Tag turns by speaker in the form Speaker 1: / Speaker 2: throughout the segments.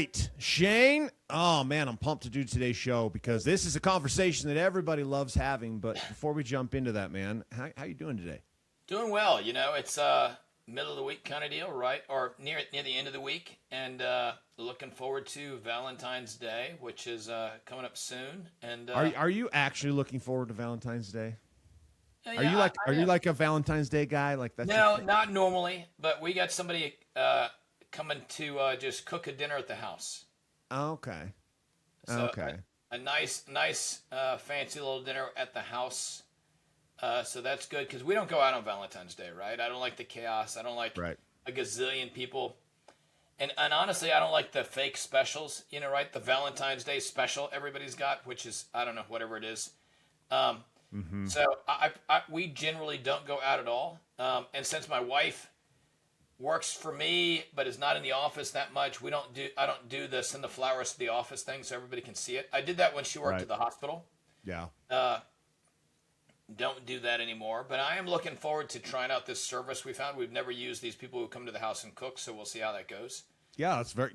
Speaker 1: right, Shane. Oh man, I'm pumped to do today's show because this is a conversation that everybody loves having. But before we jump into that, man, how you doing today?
Speaker 2: Doing well, it's middle of the week kind of deal, right? Or near the end of the week, and looking forward to Valentine's Day, which is coming up soon. And
Speaker 1: Are you actually looking forward to Valentine's Day? Are
Speaker 2: yeah,
Speaker 1: you like
Speaker 2: I
Speaker 1: are you
Speaker 2: am.
Speaker 1: like a Valentine's Day guy? Like that's your
Speaker 2: No,
Speaker 1: thing?
Speaker 2: not normally, but we got somebody coming to just cook a dinner at the house.
Speaker 1: Okay.
Speaker 2: So
Speaker 1: Okay.
Speaker 2: a nice, fancy little dinner at the house. So that's good because we don't go out on Valentine's Day, right? I don't like the chaos. I don't like
Speaker 1: Right.
Speaker 2: a gazillion people. And honestly, I don't like the fake specials, right? The Valentine's Day special everybody's got, which is, I don't know, whatever it is. Um,
Speaker 1: Mm-hmm.
Speaker 2: so we generally don't go out at all. And since my wife works for me, but is not in the office that much, I don't do the send the flowers to the office thing so everybody can see it. I did that when she worked
Speaker 1: Right.
Speaker 2: at the hospital.
Speaker 1: Yeah.
Speaker 2: Uh, don't do that anymore, but I am looking forward to trying out this service we found. We've never used these people who come to the house and cook, so we'll see how that goes.
Speaker 1: Yeah. That's very.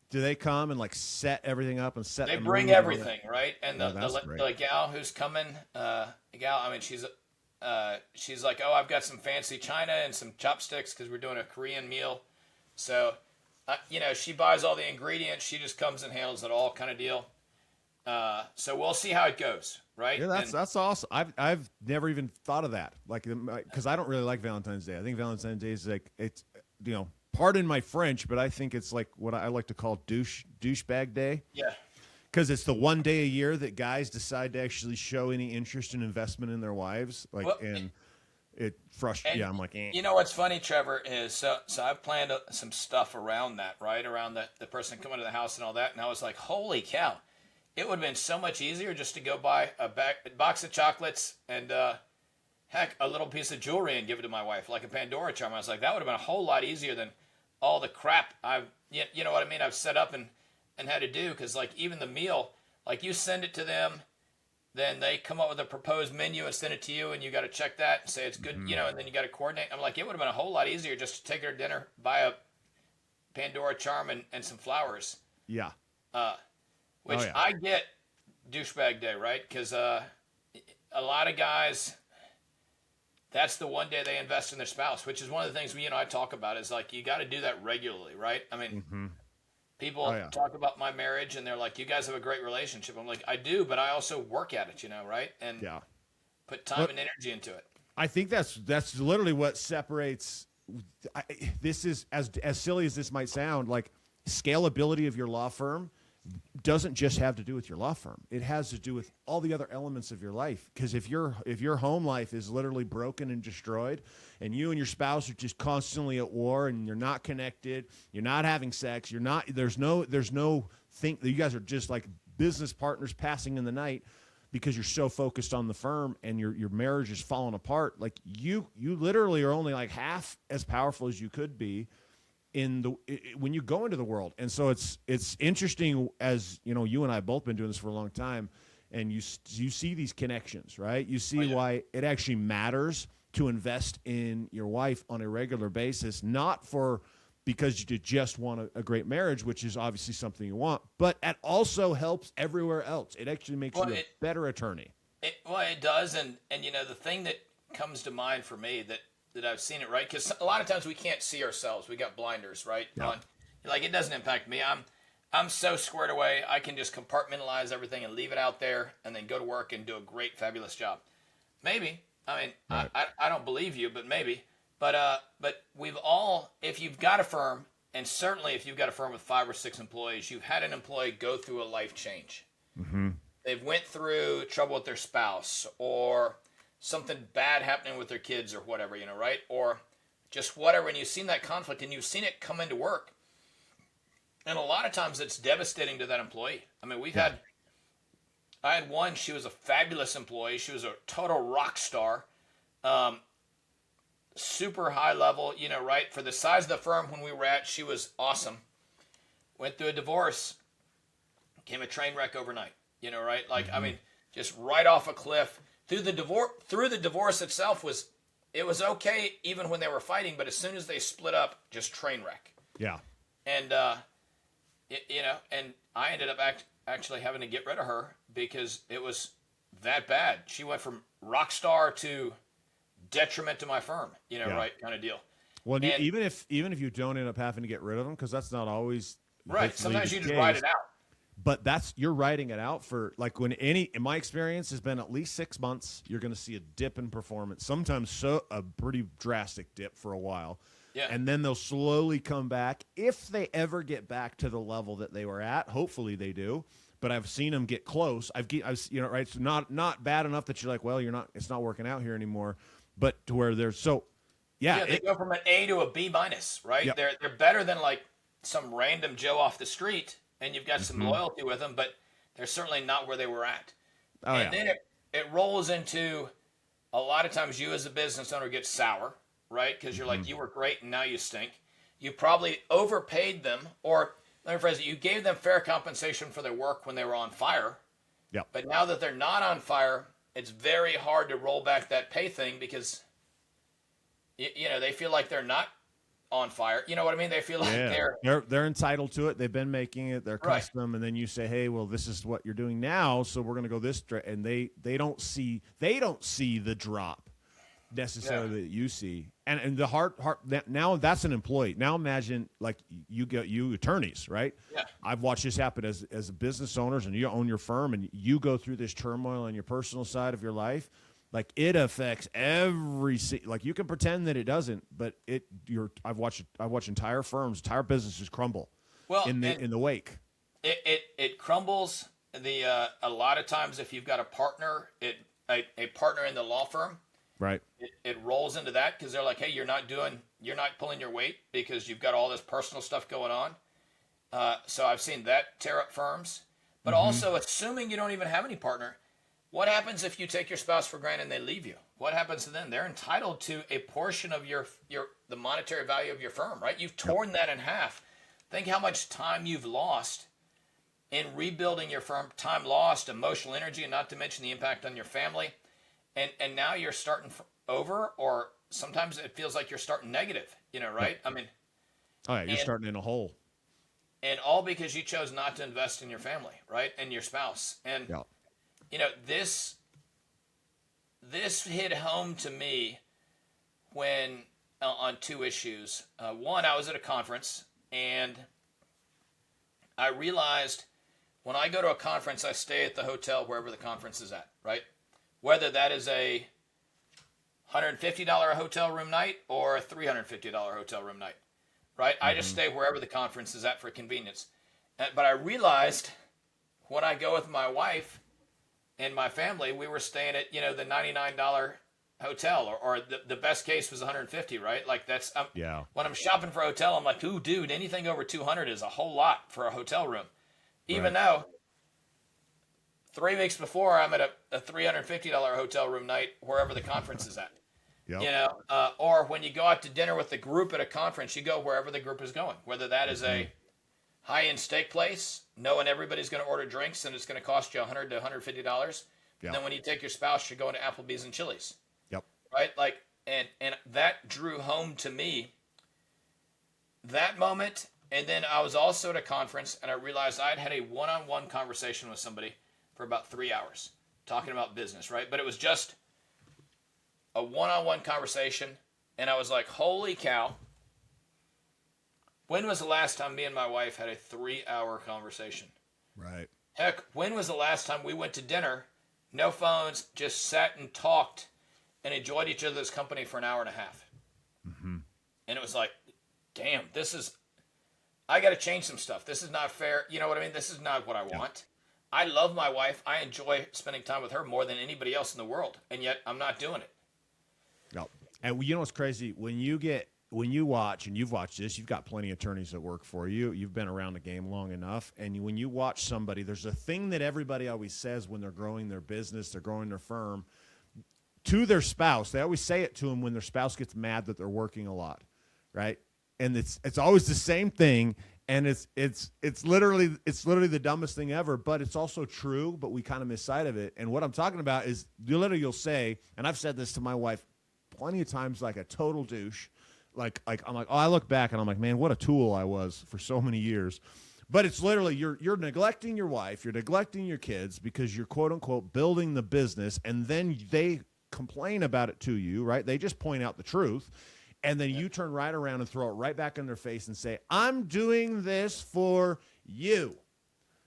Speaker 1: Do they come and like set everything up and set
Speaker 2: They
Speaker 1: the
Speaker 2: bring
Speaker 1: mood and all that?
Speaker 2: everything, right? And
Speaker 1: Oh, that's great.
Speaker 2: the gal who's coming, I mean, she's like, oh, I've got some fancy china and some chopsticks because we're doing a Korean meal. So, she buys all the ingredients. She just comes and handles it all, kind of deal. So we'll see how it goes, right?
Speaker 1: Yeah,
Speaker 2: And
Speaker 1: that's awesome. I've never even thought of that. Like, because I don't really like Valentine's Day. I think Valentine's Day is like pardon my French, but I think it's like what I like to call douchebag day.
Speaker 2: yeah,
Speaker 1: Because it's the one day a year that guys decide to actually show any interest and investment in their wives. Like,
Speaker 2: well,
Speaker 1: and it frustrates.
Speaker 2: and
Speaker 1: Yeah, I'm like, eh.
Speaker 2: you know what's funny, Trevor, is so I've planned some stuff around that, right? Around the person coming to the house and all that, and I was like, holy cow. It would have been so much easier just to go buy a box of chocolates and heck, a little piece of jewelry and give it to my wife, like a Pandora charm. I was like, that would have been a whole lot easier than all the crap you know what I mean? I've set up and had to do because like even the meal, like you send it to them, then they come up with a proposed menu and send it to you, and you got to check that and say it's good,
Speaker 1: Mm-hmm.
Speaker 2: and then you got to coordinate. I'm like, it would have been a whole lot easier just to take her to dinner, buy a Pandora charm and some flowers.
Speaker 1: Yeah.
Speaker 2: Uh,
Speaker 1: Oh
Speaker 2: which
Speaker 1: yeah.
Speaker 2: I get douchebag day, right? Because a lot of guys, that's the one day they invest in their spouse, which is one of the things I talk about is like you got to do that regularly, right? I mean,
Speaker 1: Mm-hmm. Oh
Speaker 2: people
Speaker 1: yeah.
Speaker 2: talk about my marriage and they're like, "You guys have a great relationship." I'm like, "I do, but I also work at it, right? And
Speaker 1: Yeah.
Speaker 2: put time
Speaker 1: But
Speaker 2: and energy into it."
Speaker 1: I think that's literally what separates. I, this is as silly as this might sound. Like scalability of your law firm doesn't just have to do with your law firm. It has to do with all the other elements of your life. Because if your home life is literally broken and destroyed, and you and your spouse are just constantly at war, and you're not connected, you're not having sex, there's no thing that you guys are just like business partners passing in the night because you're so focused on the firm and your marriage is falling apart. Like you literally are only like half as powerful as you could be when you go into the world. And so it's interesting, as you and I have both been doing this for a long time, and you see these connections, right? You see
Speaker 2: Oh, yeah.
Speaker 1: why it actually matters to invest in your wife on a regular basis, not because you just want a great marriage, which is obviously something you want, but it also helps everywhere else. It actually makes
Speaker 2: Well,
Speaker 1: you a better attorney.
Speaker 2: it does, and the thing that comes to mind for me that I've seen it, right? Because a lot of times we can't see ourselves. We got blinders, right?
Speaker 1: Yeah.
Speaker 2: Like it doesn't impact me. I'm so squared away. I can just compartmentalize everything and leave it out there, and then go to work and do a great, fabulous job. Maybe. I mean,
Speaker 1: Right.
Speaker 2: I don't believe you, but maybe. But we've all, if you've got a firm, and certainly if you've got a firm with 5 or 6 employees, you've had an employee go through a life change.
Speaker 1: Mm-hmm.
Speaker 2: They've went through trouble with their spouse or something bad happening with their kids or whatever, right? Or just whatever. And you've seen that conflict and you've seen it come into work. And a lot of times it's devastating to that employee. I mean, I had one, she was a fabulous employee. She was a total rock star. Super high level, right? For the size of the firm when we were at, she was awesome. Went through a divorce, became a train wreck overnight, right? Like, I mean, just right off a cliff. Through the divorce itself was okay even when they were fighting, but as soon as they split up, just train wreck.
Speaker 1: Yeah.
Speaker 2: And and I ended up actually having to get rid of her because it was that bad. She went from rock star to detriment to my firm,
Speaker 1: Yeah.
Speaker 2: right, kind of deal.
Speaker 1: Well,
Speaker 2: And
Speaker 1: even if you don't end up having to get rid of them, because that's not always
Speaker 2: right,
Speaker 1: hopefully
Speaker 2: sometimes
Speaker 1: the
Speaker 2: you just ride
Speaker 1: case.
Speaker 2: it out.
Speaker 1: But you're writing it out for like when in my experience has been at least 6 months. You're going to see a dip in performance. Sometimes a pretty drastic dip for a while,
Speaker 2: Yeah.
Speaker 1: and then they'll slowly come back if they ever get back to the level that they were at. Hopefully they do. But I've seen them get close. I've right. So not bad enough that you're like, well, you're not. It's not working out here anymore. But to where they're so. Yeah,
Speaker 2: Yeah, they go from an A to a B minus, right?
Speaker 1: Yep.
Speaker 2: They're better than like some random Joe off the street, and you've got some
Speaker 1: Mm-hmm.
Speaker 2: loyalty with them, but they're certainly not where they were at.
Speaker 1: Oh,
Speaker 2: And
Speaker 1: yeah.
Speaker 2: then it rolls into a lot of times you as a business owner get sour, right? Because you're
Speaker 1: Mm-hmm.
Speaker 2: like, you were great and now you stink. You probably overpaid them, or let me phrase it, you gave them fair compensation for their work when they were on fire.
Speaker 1: Yep.
Speaker 2: But now that they're not on fire, it's very hard to roll back that pay thing because they feel like they're not on fire. You know what I mean? They feel like
Speaker 1: Yeah, they're entitled to it. They've been making it. They're
Speaker 2: Right.
Speaker 1: custom, and then you say, "Hey, well, this is what you're doing now, so we're going to go this." And they don't see the drop necessarily that you see. And the heart now that's an employee. Now imagine like you attorneys, right?
Speaker 2: Yeah.
Speaker 1: I've watched this happen as business owners, and you own your firm, and you go through this turmoil on your personal side of your life. Like it affects like you can pretend that it doesn't, but I've watched entire firms, entire businesses crumble
Speaker 2: Well,
Speaker 1: in the wake.
Speaker 2: it crumbles. A lot of times if you've got a partner, a partner in the law firm,
Speaker 1: Right.
Speaker 2: it rolls into that because they're like, hey, you're not pulling your weight because you've got all this personal stuff going on. So I've seen that tear up firms, but also assuming you don't even have any partner. What happens if you take your spouse for granted and they leave you? What happens to them? They're entitled to a portion of the monetary value of your firm, right? You've torn that in half. Think how much time you've lost in rebuilding your firm, time lost, emotional energy, and not to mention the impact on your family. And now you're starting over, or sometimes it feels like you're starting negative, right? I mean,
Speaker 1: Oh yeah, you're starting in a hole.
Speaker 2: and all because you chose not to invest in your family, right? And your spouse. And
Speaker 1: Yeah.
Speaker 2: This hit home to me when on two issues. One, I was at a conference and I realized when I go to a conference, I stay at the hotel wherever the conference is at, right? Whether that is a $150 hotel room night or a $350 hotel room night, right? I just stay wherever the conference is at for convenience. But I realized when I go with my wife and my family, we were staying at, the $99 hotel, or the best case was $150, right? Like that's,
Speaker 1: Yeah.
Speaker 2: when I'm shopping for a hotel, I'm like, ooh, dude, anything over $200 is a whole lot for a hotel room. Even though 3 weeks before I'm at a $350 hotel room night, wherever the conference is at.
Speaker 1: Yep.
Speaker 2: Or when you go out to dinner with the group at a conference, you go wherever the group is going, whether that is a high-end steak place, knowing everybody's going to order drinks and it's going to cost you $100 to $150.
Speaker 1: Yeah.
Speaker 2: And then when you take your spouse, you're going to Applebee's and Chili's,
Speaker 1: Yep.
Speaker 2: right? Like, and that drew home to me that moment. And then I was also at a conference and I realized I'd had a one-on-one conversation with somebody for about 3 hours talking about business, right? But it was just a one-on-one conversation. And I was like, holy cow. When was the last time me and my wife had a 3-hour conversation?
Speaker 1: Right.
Speaker 2: Heck, when was the last time we went to dinner, no phones, just sat and talked and enjoyed each other's company for an hour and a half? And it was like, damn, I got to change some stuff. This is not fair. You know what I mean? This is not what I want. I love my wife. I enjoy spending time with her more than anybody else in the world. And yet I'm not doing it.
Speaker 1: No. And you know what's crazy? When you watch, and you've watched this, you've got plenty of attorneys that work for you. You've been around the game long enough. And when you watch somebody, there's a thing that everybody always says when they're growing their business, they're growing their firm, to their spouse. They always say it to them when their spouse gets mad that they're working a lot, right? And it's always the same thing. And it's literally the dumbest thing ever, but it's also true, but we kind of miss sight of it. And what I'm talking about is you'll say, and I've said this to my wife plenty of times, like a total douche. Like I'm like, oh, I look back and I'm like, man, what a tool I was for so many years. But it's literally you're neglecting your wife, you're neglecting your kids because you're quote unquote building the business, and then they complain about it to you, right? They just point out the truth, and then you turn right around and throw it right back in their face and say, "I'm doing this for you."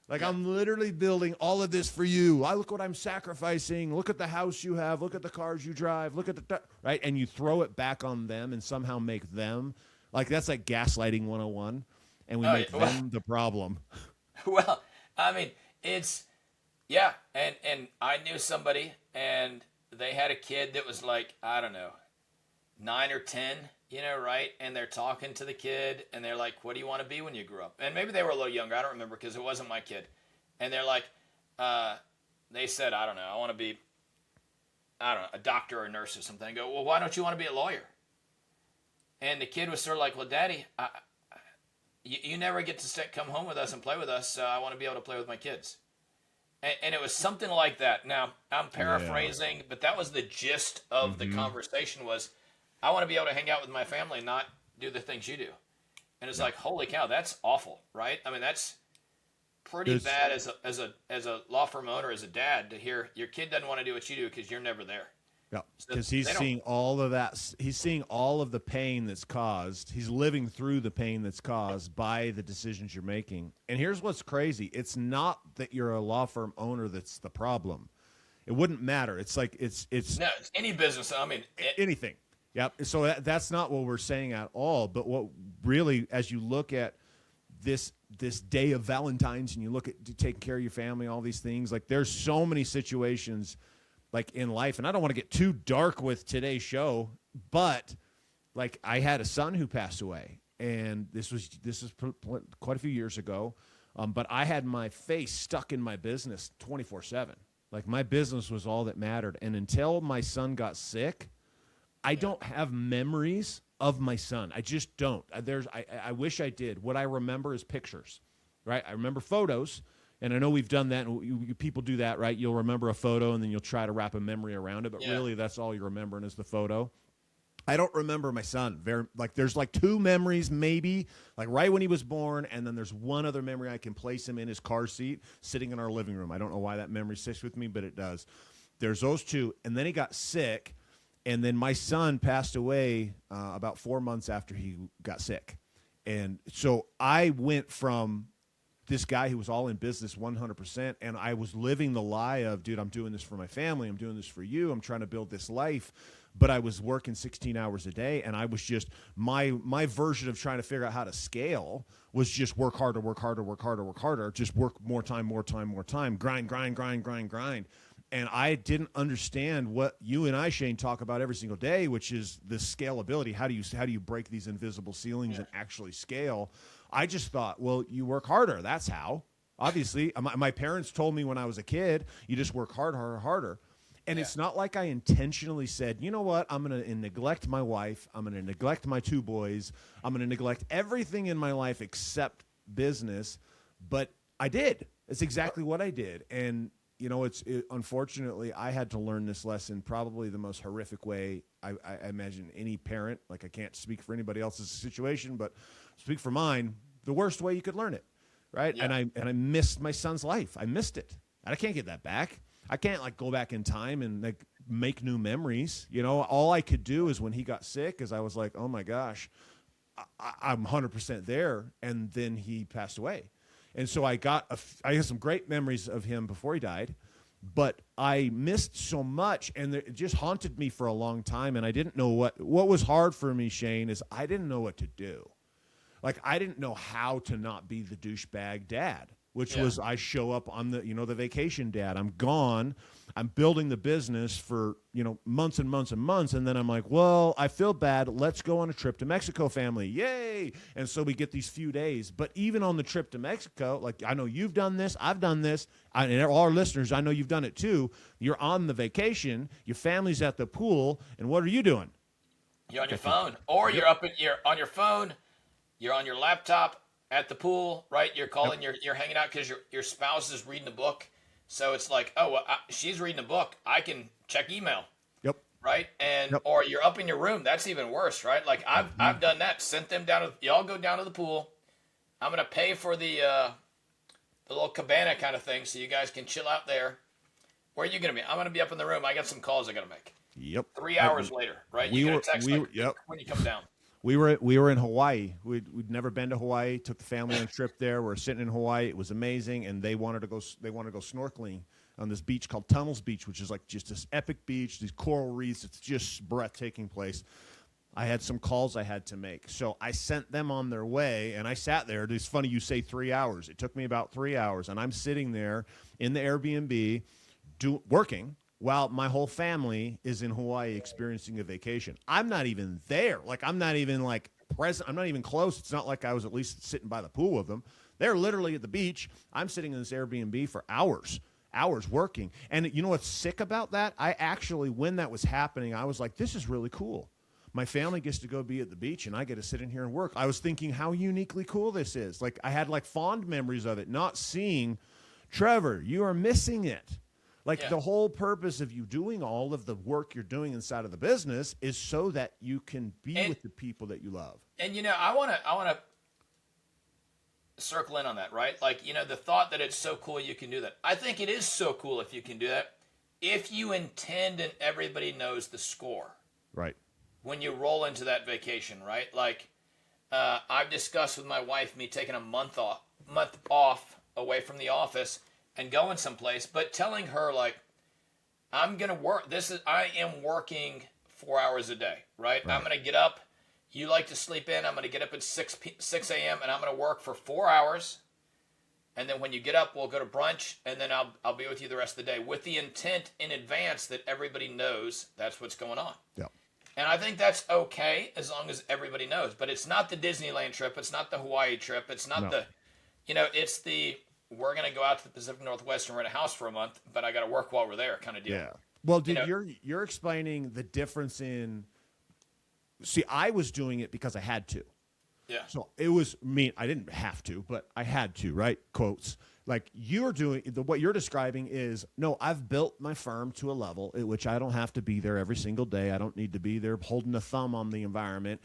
Speaker 1: Like, I'm literally building all of this for you. I look what I'm sacrificing. Look at the house you have. Look at the cars you drive. Look at the right, and you throw it back on them and somehow make them like that's like gaslighting 101, and we make them the problem.
Speaker 2: Well, I mean, it's and I knew somebody, and they had a kid that was like, I don't know, 9 or 10, right? And they're talking to the kid, and they're like, "What do you want to be when you grow up?" And maybe they were a little younger. I don't remember because it wasn't my kid. And they're like, they said, I don't know, I want to be, I don't know, a doctor or a nurse or something. I go, "Well, why don't you want to be a lawyer?" And the kid was sort of like, "Well, Daddy, you never get to come home with us and play with us, so I want to be able to play with my kids." And it was something like that. Now, I'm paraphrasing, but that was the gist of the conversation was, I want to be able to hang out with my family and not do the things you do. And it's like, holy cow, that's awful, right? I mean, that's pretty bad as a law firm owner, as a dad, to hear your kid doesn't want to do what you do because you're never there.
Speaker 1: Yeah, because he's seeing all of that. He's seeing all of the pain that's caused. He's living through the pain that's caused by the decisions you're making. And here's what's crazy. It's not that you're a law firm owner that's the problem. It wouldn't matter. It's like it's
Speaker 2: no, it's any business. I mean,
Speaker 1: anything. Yep. So that's not what we're saying at all. But what really, as you look at this day of Valentine's and you look at taking care of your family, all these things, like there's so many situations like in life, and I don't want to get too dark with today's show, but like I had a son who passed away, and this is quite a few years ago, but I had my face stuck in my business 24/7. Like my business was all that mattered, and until my son got sick, I don't have memories of my son. I just don't. I wish I did. What I remember is pictures, right? I remember photos. And I know we've done that, and people do that, right? You'll remember a photo, and then you'll try to wrap a memory around it, but really that's all you're remembering is the photo. I don't remember my son. There's like 2 memories maybe, like right when he was born, and then there's one other memory I can place him in his car seat sitting in our living room. I don't know why that memory sticks with me, but it does. There's those 2, and then he got sick, and then my son passed away about 4 months after he got sick. And so I went from this guy who was all in business 100%, and I was living the lie of, dude, I'm doing this for my family, I'm doing this for you, I'm trying to build this life, but I was working 16 hours a day, and I was just, my version of trying to figure out how to scale was just work harder, just work more time, grind. And I didn't understand what you and I, Shane, talk about every single day, which is the scalability. How do you break these invisible ceilings and actually scale? I just thought, well, you work harder. That's how. Obviously, my parents told me when I was a kid, you just work harder. And it's not like I intentionally said, you know what, I'm going to neglect my wife. I'm going to neglect my 2 boys. I'm going to neglect everything in my life except business. But I did. It's exactly what I did. And unfortunately, I had to learn this lesson probably the most horrific way I imagine any parent, like I can't speak for anybody else's situation, but speak for mine, the worst way you could learn it, right? Yeah. And I missed my son's life. I missed it. And I can't get that back. I can't like go back in time and like make new memories. All I could do is when he got sick is I was like, oh my gosh, I'm 100% there. And then he passed away. And so I had some great memories of him before he died, but I missed so much, and it just haunted me for a long time, and I didn't know what was hard for me, Shane, is I didn't know what to do. Like, I didn't know how to not be the douchebag dad, which was I show up on the vacation dad. I'm gone. I'm building the business for, months and months and months. And then I'm like, well, I feel bad. Let's go on a trip to Mexico, family. Yay. And so we get these few days. But even on the trip to Mexico, like I know you've done this. I've done this. And all our listeners, I know you've done it too. You're on the vacation. Your family's at the pool. And what are you doing?
Speaker 2: You're on your phone. Or you're on your phone. You're on your laptop at the pool, right? You're calling, you're hanging out because your spouse is reading a book. So it's like, oh, well, she's reading a book. I can check email.
Speaker 1: Yep.
Speaker 2: Right? And or you're up in your room. That's even worse, right? Like I've done that. Sent them down. Y'all go down to the pool. I'm gonna pay for the little cabana kind of thing, so you guys can chill out there. Where are you gonna be? I'm gonna be up in the room. I got some calls I gotta make.
Speaker 1: Yep.
Speaker 2: 3 hours later, right?
Speaker 1: We
Speaker 2: You get
Speaker 1: were
Speaker 2: a text
Speaker 1: we
Speaker 2: like
Speaker 1: were, yep.
Speaker 2: when you come down.
Speaker 1: We were in Hawaii. We'd never been to Hawaii. Took the family on a trip there. We're sitting in Hawaii. It was amazing, and they wanted to go snorkeling on this beach called Tunnels Beach, which is like just this epic beach. These coral reefs. It's just breathtaking place. I had some calls I had to make, so I sent them on their way, and I sat there. It's funny you say 3 hours. It took me about 3 hours, and I'm sitting there in the Airbnb, working, while my whole family is in Hawaii experiencing a vacation. I'm not even there. Like, I'm not even like present. I'm not even close. It's not like I was at least sitting by the pool with them. They're literally at the beach. I'm sitting in this Airbnb for hours working. And you know what's sick about that? I actually, when that was happening, I was like, this is really cool. My family gets to go be at the beach, and I get to sit in here and work. I was thinking how uniquely cool this is. Like, I had like fond memories of it, not seeing, Trevor, you are missing it. Like, the whole purpose of you doing all of the work you're doing inside of the business is so that you can be with the people that you love.
Speaker 2: And I want to circle in on that, right? Like, the thought that it's so cool you can do that. I think it is so cool if you can do that, if you intend and everybody knows the score.
Speaker 1: Right.
Speaker 2: When you roll into that vacation, right? Like, I've discussed with my wife me taking a month off away from the office and going someplace, but telling her, like, I'm gonna work. I am working 4 hours a day, right? I'm gonna get up. You like to sleep in. I'm gonna get up at 6 a.m. and I'm gonna work for 4 hours. And then when you get up, we'll go to brunch, and then I'll be with you the rest of the day, with the intent in advance that everybody knows that's what's going on.
Speaker 1: Yeah.
Speaker 2: And I think that's okay as long as everybody knows. But it's not the Disneyland trip. It's not the Hawaii trip. It's not it's the, we're going to go out to the Pacific Northwest and rent a house for a month, but I got to work while we're there kind of deal.
Speaker 1: Yeah. Well, dude, you're explaining the difference in, see, I was doing it because I had to.
Speaker 2: Yeah.
Speaker 1: So it was me. I didn't have to, but I had to, right? Quotes. Like, you're doing, what you're describing is, no, I've built my firm to a level at which I don't have to be there every single day. I don't need to be there holding a thumb on the environment.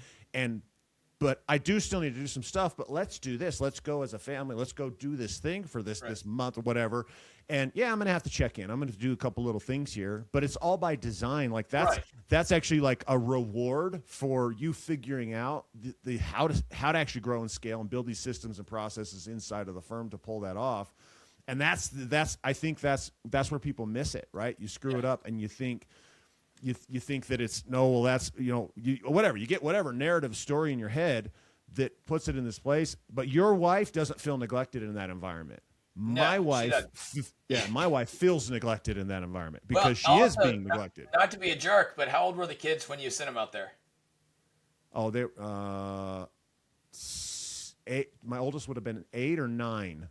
Speaker 1: But I do still need to do some stuff, but let's do this. Let's go as a family. Let's go do this thing for this month or whatever. And yeah, I'm going to have to check in. I'm going to do a couple little things here, but it's all by design. Like, that's actually like a reward for you figuring out the how to actually grow and scale and build these systems and processes inside of the firm to pull that off. And I think that's where people miss it, right? You screw it up and you think that it's that's, whatever, you get whatever narrative story in your head that puts it in this place, but your wife doesn't feel neglected in that environment. My wife feels neglected in that environment because she is being neglected.
Speaker 2: Not to be a jerk, but how old were the kids when you sent them out there?
Speaker 1: Oh, they 8. My oldest would have been 8 or 9.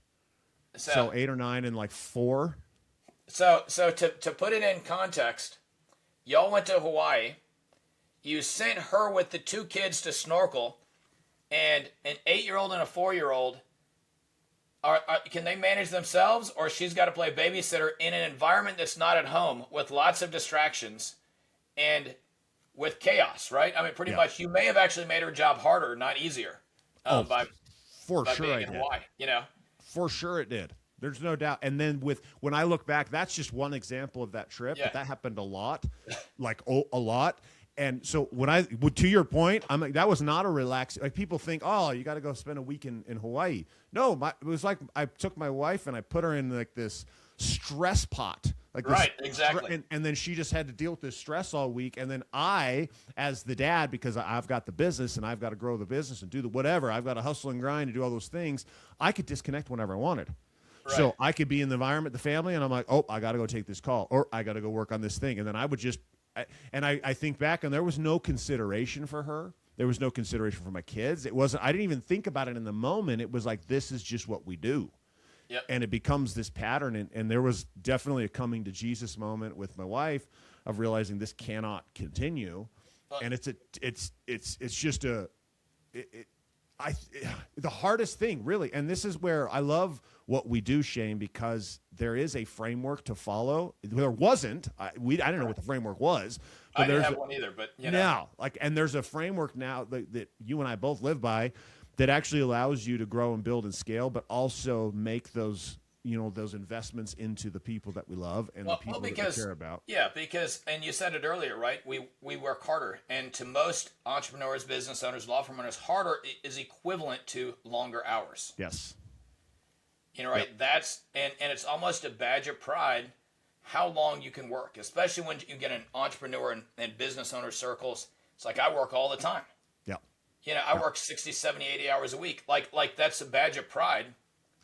Speaker 1: So 8 or 9 and like 4.
Speaker 2: So to put it in context, y'all went to Hawaii. You sent her with the 2 kids to snorkel, and an 8-year-old and a 4-year-old. Can they manage themselves, or she's got to play babysitter in an environment that's not at home with lots of distractions and with chaos, right? I mean, pretty much you may have actually made her job harder, not easier, by
Speaker 1: sure
Speaker 2: being
Speaker 1: I
Speaker 2: in
Speaker 1: did.
Speaker 2: Hawaii,
Speaker 1: For sure it did. There's no doubt. And then when I look back, that's just one example of that trip, but that happened a lot, a lot. And so to your point, I'm like, that was not a relaxed, like, people think, oh, you got to go spend a week in Hawaii. No, it was like, I took my wife and I put her in like this stress pot. Like,
Speaker 2: exactly.
Speaker 1: And then she just had to deal with this stress all week. And then I, as the dad, because I've got the business and I've got to grow the business and do whatever, I've got to hustle and grind and do all those things. I could disconnect whenever I wanted. Right. So I could be in the environment, the family, and I'm like, oh, I got to go take this call, or I got to go work on this thing. And then I would just, I think back, and there was no consideration for her. There was no consideration for my kids. I didn't even think about it in the moment. It was like, this is just what we do.
Speaker 2: Yep.
Speaker 1: And it becomes this pattern. And there was definitely a coming to Jesus moment with my wife of realizing this cannot continue. And it's just the hardest thing, really. And this is where I love what we do, Shane, because there is a framework to follow. There wasn't. I don't know what the framework was. But
Speaker 2: I didn't have one either, but
Speaker 1: now, and there's a framework now that you and I both live by. that actually allows you to grow and build and scale, but also make those, those investments into the people that we love and the people that we care about.
Speaker 2: Yeah, because, and you said it earlier, right? We work harder. And to most entrepreneurs, business owners, law firm owners, harder is equivalent to longer hours.
Speaker 1: Yes.
Speaker 2: Right? Yep. That's, and it's almost a badge of pride how long you can work, especially when you get an entrepreneur and business owner circles. It's like, I work all the time.
Speaker 1: Yeah.
Speaker 2: I work 60, 70, 80 hours a week. Like that's a badge of pride.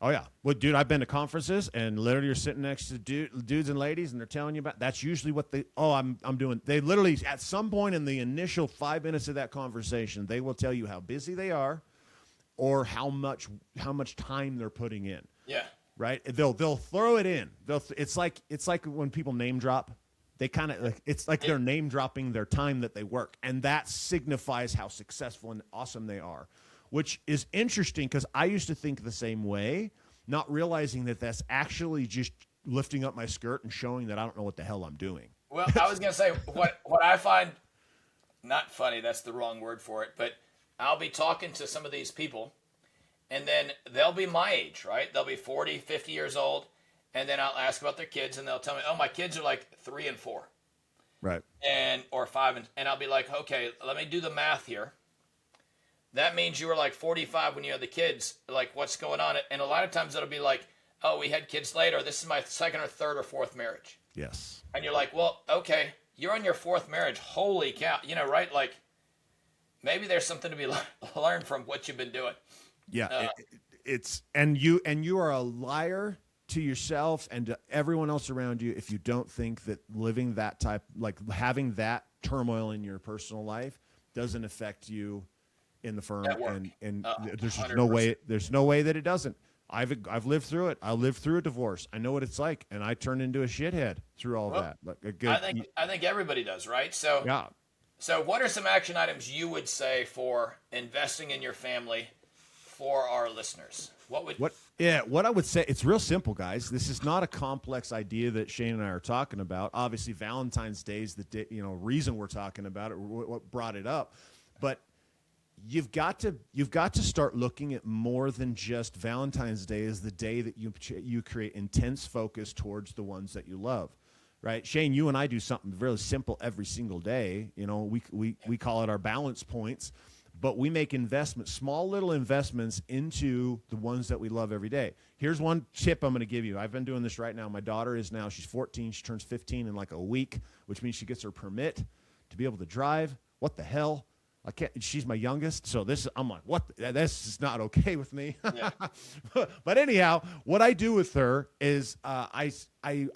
Speaker 1: Oh, yeah. Well, dude, I've been to conferences, and literally you're sitting next to dudes and ladies, and they're telling you about, that's usually what I'm doing. They literally, at some point in the initial 5 minutes of that conversation, they will tell you how busy they are or how much time they're putting in.
Speaker 2: Yeah.
Speaker 1: Right? They'll throw it in. It's like when people name drop. They kind of it's like they're name dropping their time that they work, and that signifies how successful and awesome they are, which is interesting because I used to think the same way, not realizing that that's actually just lifting up my skirt and showing that I don't know what the hell I'm doing.
Speaker 2: Well, I was gonna say what I find not funny. That's the wrong word for it, but I'll be talking to some of these people, and then they'll be my age, right? They'll be 40, 50 years old. And then I'll ask about their kids, and they'll tell me, "Oh, my kids are like 3 and 4,
Speaker 1: right?
Speaker 2: Or 5, and I'll be like, "Okay, let me do the math here. That means you were like 45 when you had the kids. Like, what's going on?" And a lot of times it'll be like, "Oh, we had kids later. This is my second or third or fourth marriage."
Speaker 1: Yes.
Speaker 2: And you're like, "Well, okay, you're on your 4th marriage. Holy cow!" Right? Like, maybe there's something to be learned from what you've been doing.
Speaker 1: Yeah, you are a liar to yourself and to everyone else around you if you don't think that living that type, like having that turmoil in your personal life, doesn't affect you in the firm. And there's no way that it doesn't. I've lived through it. I lived through a divorce. I know what it's like, and I turned into a shithead through all of that. Like
Speaker 2: I think everybody does, right? So
Speaker 1: yeah.
Speaker 2: So what are some action items you would say for investing in your family for our listeners? What
Speaker 1: I would say, it's real simple, guys. This is not a complex idea that Shane and I are talking about. Obviously, Valentine's Day is the day, reason we're talking about it, what brought it up. But you've got to start looking at more than just Valentine's Day as the day that you create intense focus towards the ones that you love. Right, Shane, you and I do something really simple every single day. We call it our balance points. But we make investments, small little investments into the ones that we love every day. Here's one tip I'm going to give you. I've been doing this right now. My daughter she's 14. She turns 15 in like a week, which means she gets her permit to be able to drive. What the hell? I can't. She's my youngest, so I'm like, what? This is not okay with me. Yeah. But anyhow, what I do with her is I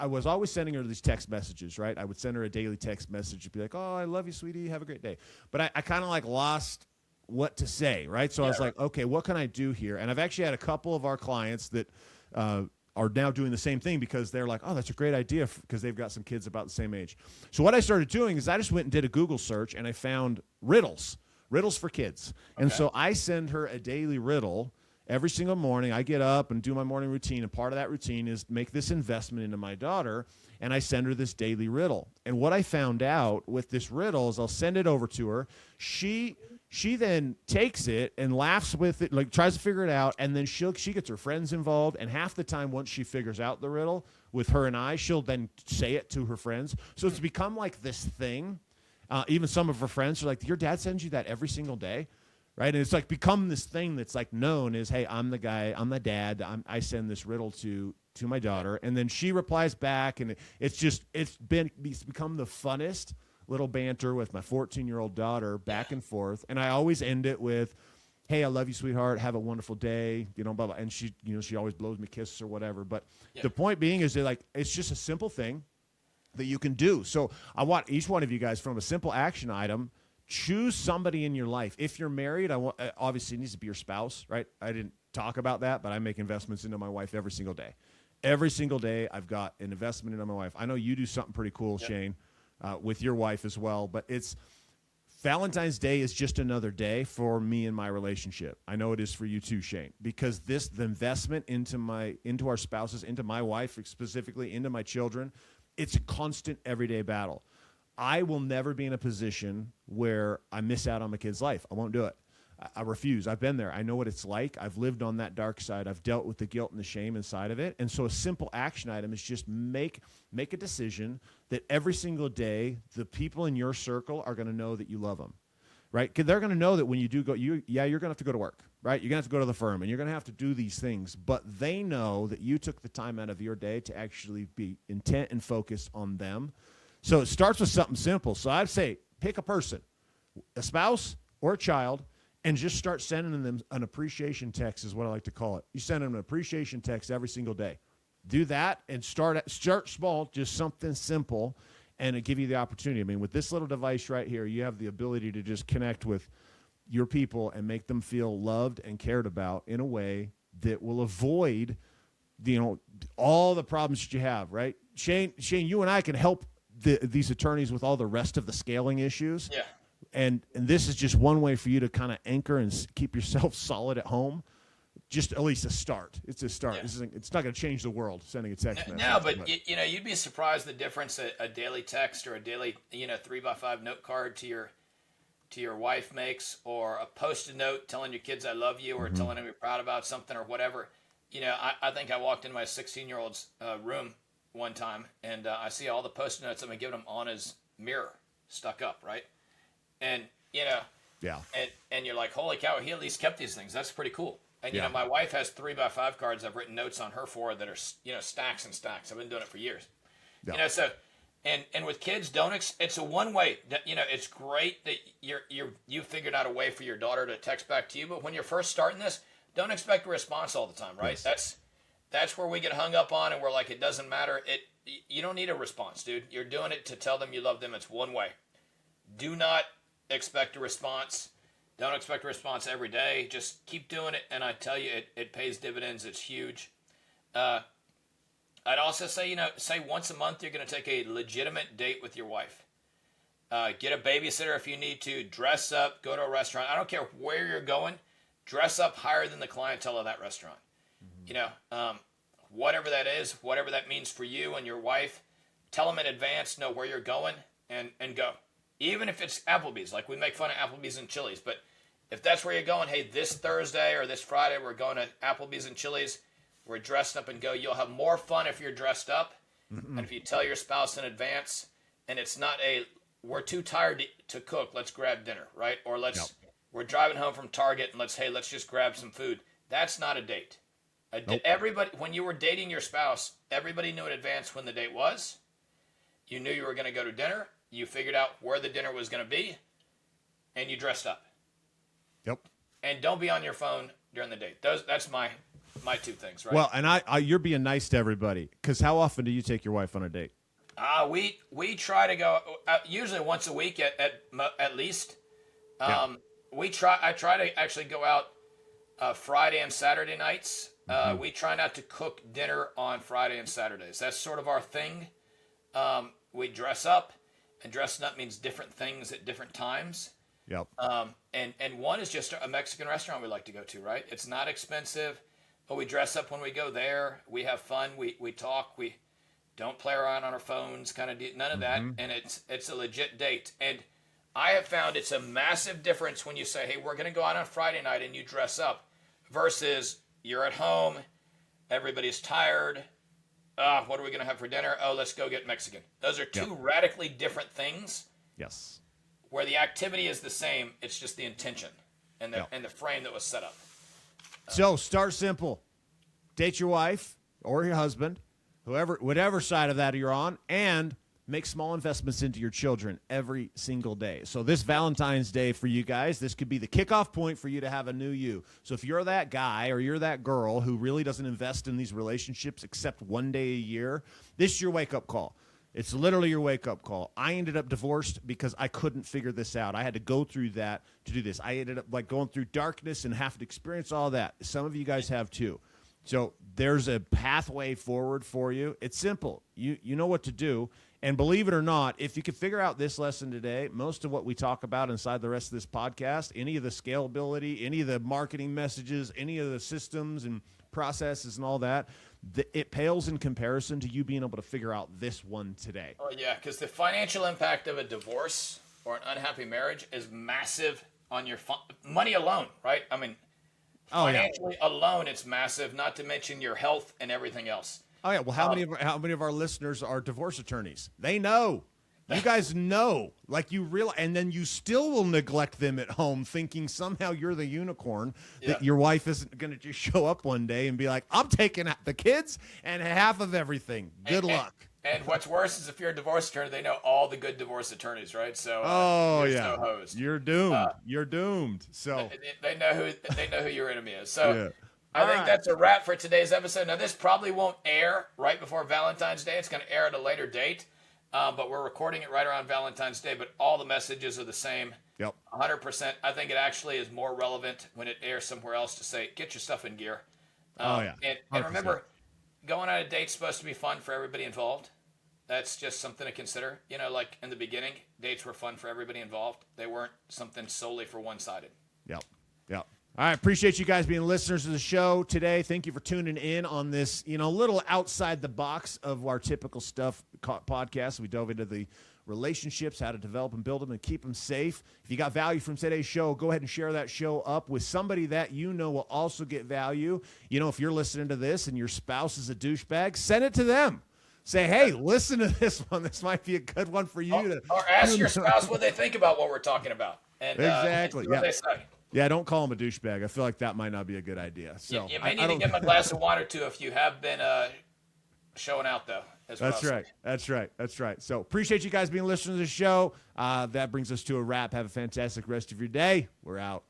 Speaker 1: was always sending her these text messages, right? I would send her a daily text message, be like, "Oh, I love you, sweetie. Have a great day." But I kind of like lost what to say, right? So I was like, okay, what can I do here? And I've actually had a couple of our clients that are now doing the same thing because they're like, oh, that's a great idea because they've got some kids about the same age. So what I started doing is I just went and did a Google search and I found riddles for kids. Okay. And so I send her a daily riddle every single morning. I get up and do my morning routine, and part of that routine is make this investment into my daughter, and I send her this daily riddle. And what I found out with this riddle is I'll send it over to her. She then takes it and laughs with it, like tries to figure it out, and then she gets her friends involved, and half the time once she figures out the riddle with her and I, she'll then say it to her friends. So it's become like this thing. Even some of her friends are like, your dad sends you that every single day, right? And it's like become this thing that's like known as, hey, I'm the guy, I'm the dad, I send this riddle to my daughter, and then she replies back, and it's become the funnest little banter with my 14-year-old daughter back and forth. And I always end it with, hey, I love you, sweetheart. Have a wonderful day. Blah, blah. And she always blows me kisses or whatever. But the point being is that, like, it's just a simple thing that you can do. So I want each one of you guys, from a simple action item, choose somebody in your life. If you're married, obviously it needs to be your spouse, right? I didn't talk about that, but I make investments into my wife every single day. Every single day I've got an investment into my wife. I know you do something pretty cool, Shane, with your wife as well, but Valentine's Day is just another day for me and my relationship. I know it is for you too, Shane, because the investment into our spouses, into my wife specifically, into my children, it's a constant everyday battle. I will never be in a position where I miss out on my kid's life. I won't do it. I refuse. I've been there. I know what it's like. I've lived on that dark side. I've dealt with the guilt and the shame inside of it. And so a simple action item is just make a decision that every single day the people in your circle are going to know that you love them, right? Because they're going to know that when you do go, you're going to have to go to work, right? You're going to have to go to the firm, and you're going to have to do these things. But they know that you took the time out of your day to actually be intent and focused on them. So it starts with something simple. So I'd say pick a person, a spouse or a child, and just start sending them an appreciation text is what I like to call it. You send them an appreciation text every single day. Do that and start small, just something simple, and it give you the opportunity. I mean, with this little device right here, you have the ability to just connect with your people and make them feel loved and cared about in a way that will avoid, all the problems that you have, right? Shane, you and I can help these attorneys with all the rest of the scaling issues.
Speaker 2: Yeah.
Speaker 1: And this is just one way for you to kind of anchor and keep yourself solid at home. Just at least a start. It's a start.
Speaker 2: Yeah.
Speaker 1: It's not going to change the world sending a text message.
Speaker 2: No, but you'd be surprised the difference a daily text or a daily 3x5 note card to your wife makes, or a post-it note telling your kids I love you, or telling them you're proud about something or whatever. I think I walked in my 16-year-old's room one time, and I see all the post-it notes I've been giving him on his mirror stuck up, right? And yeah, and you're like, holy cow, he at least kept these things. That's pretty cool. And my wife has 3x5 cards I've written notes on her for that are stacks and stacks. I've been doing it for years.
Speaker 1: Yeah.
Speaker 2: So and with kids, it's a one way. It's great that you figured out a way for your daughter to text back to you. But when you're first starting this, don't expect a response all the time, right?
Speaker 1: Yes.
Speaker 2: That's where we get hung up on, and we're like, it doesn't matter. You don't need a response, dude. You're doing it to tell them you love them. It's one way. Do not expect a response. Don't expect a response every day. Just keep doing it, and I tell you, it pays dividends. It's huge. I'd also say, say once a month you're going to take a legitimate date with your wife. Get a babysitter if you need to. Dress up. Go to a restaurant. I don't care where you're going. Dress up higher than the clientele of that restaurant. Whatever that is, whatever that means for you and your wife, tell them in advance, know where you're going, and go. Even if it's Applebee's, like we make fun of Applebee's and Chili's, but if that's where you're going, hey, this Thursday or this Friday, we're going to Applebee's and Chili's, we're dressed up and go. You'll have more fun if you're dressed up. And if you tell your spouse in advance, and it's not we're too tired to cook, let's grab dinner, right? Or we're driving home from Target and let's just grab some food. That's not a date. Everybody, when you were dating your spouse, everybody knew in advance when the date was. You knew you were going to go to dinner. You figured out where the dinner was going to be, and you dressed up.
Speaker 1: Yep.
Speaker 2: And don't be on your phone during the date. That's my two things, right?
Speaker 1: Well, and you're being nice to everybody, because how often do you take your wife on a date?
Speaker 2: We try to go usually once a week at least. I try to actually go out Friday and Saturday nights. We try not to cook dinner on Friday and Saturdays. That's sort of our thing. We dress up, and dressing up means different things at different times.
Speaker 1: Yep.
Speaker 2: And one is just a Mexican restaurant we like to go to, right? It's not expensive, but we dress up when we go there. We have fun. We talk. We don't play around on our phones, none of that. And it's a legit date. And I have found it's a massive difference when you say, hey, we're going to go out on Friday night, and you dress up, versus you're at home, everybody's tired. What are we going to have for dinner? Oh, let's go get Mexican. Those are two radically different things.
Speaker 1: Yes.
Speaker 2: Where the activity is the same, it's just the intention and the frame that was set up.
Speaker 1: So start simple. Date your wife or your husband, whatever side of that you're on, and make small investments into your children every single day. So this Valentine's Day for you guys, this could be the kickoff point for you to have a new you. So if you're that guy or you're that girl who really doesn't invest in these relationships except one day a year, this is your wake-up call. It's literally your wake-up call. I ended up divorced because I couldn't figure this out. I had to go through that to do this. I ended up going through darkness and having to experience all that. Some of you guys have too. So there's a pathway forward for you. It's simple. You know what to do. And believe it or not, if you can figure out this lesson today, most of what we talk about inside the rest of this podcast, any of the scalability, any of the marketing messages, any of the systems and processes and all that, it pales in comparison to you being able to figure out this one today.
Speaker 2: Oh, yeah, because the financial impact of a divorce or an unhappy marriage is massive on your money alone, right? I mean,
Speaker 1: Oh yeah.
Speaker 2: financially alone, it's massive. Not to mention your health and everything else.
Speaker 1: Oh yeah. Well, how many of our listeners are divorce attorneys? They know. You guys know, like you realize, and then you still will neglect them at home, thinking somehow you're the unicorn, that your wife isn't going to just show up one day and be like, "I'm taking out the kids and half of everything. Good luck."
Speaker 2: And what's worse is if you're a divorce attorney, they know all the good divorce attorneys, right? So
Speaker 1: you're
Speaker 2: so hosed.
Speaker 1: You're doomed. You're doomed. So
Speaker 2: they know who your enemy is. So.
Speaker 1: Yeah.
Speaker 2: I think that's a wrap for today's episode. Now, this probably won't air right before Valentine's Day. It's going to air at a later date, but we're recording it right around Valentine's Day, but all the messages are the same.
Speaker 1: Yep.
Speaker 2: 100%. I think it actually is more relevant when it airs somewhere else to say, get your stuff in gear. And remember, going on a date's supposed to be fun for everybody involved. That's just something to consider. You know, like in the beginning, dates were fun for everybody involved. They weren't something solely for one-sided.
Speaker 1: Yep. Yep. All right, appreciate you guys being listeners to the show today. Thank you for tuning in on this, little outside the box of our typical stuff podcast. We dove into the relationships, how to develop and build them and keep them safe. If you got value from today's show, go ahead and share that show up with somebody that you know will also get value. If you're listening to this and your spouse is a douchebag, send it to them. Say, hey, listen to this one. This might be a good one for you.
Speaker 2: Or ask your spouse what they think about what we're talking about. And,
Speaker 1: exactly.
Speaker 2: What they say.
Speaker 1: Yeah, don't call him a douchebag. I feel like that might not be a good idea. So
Speaker 2: you may need to give him a glass of wine or two if you have been showing out, though.
Speaker 1: That's right. So appreciate you guys being listeners to the show. That brings us to a wrap. Have a fantastic rest of your day. We're out.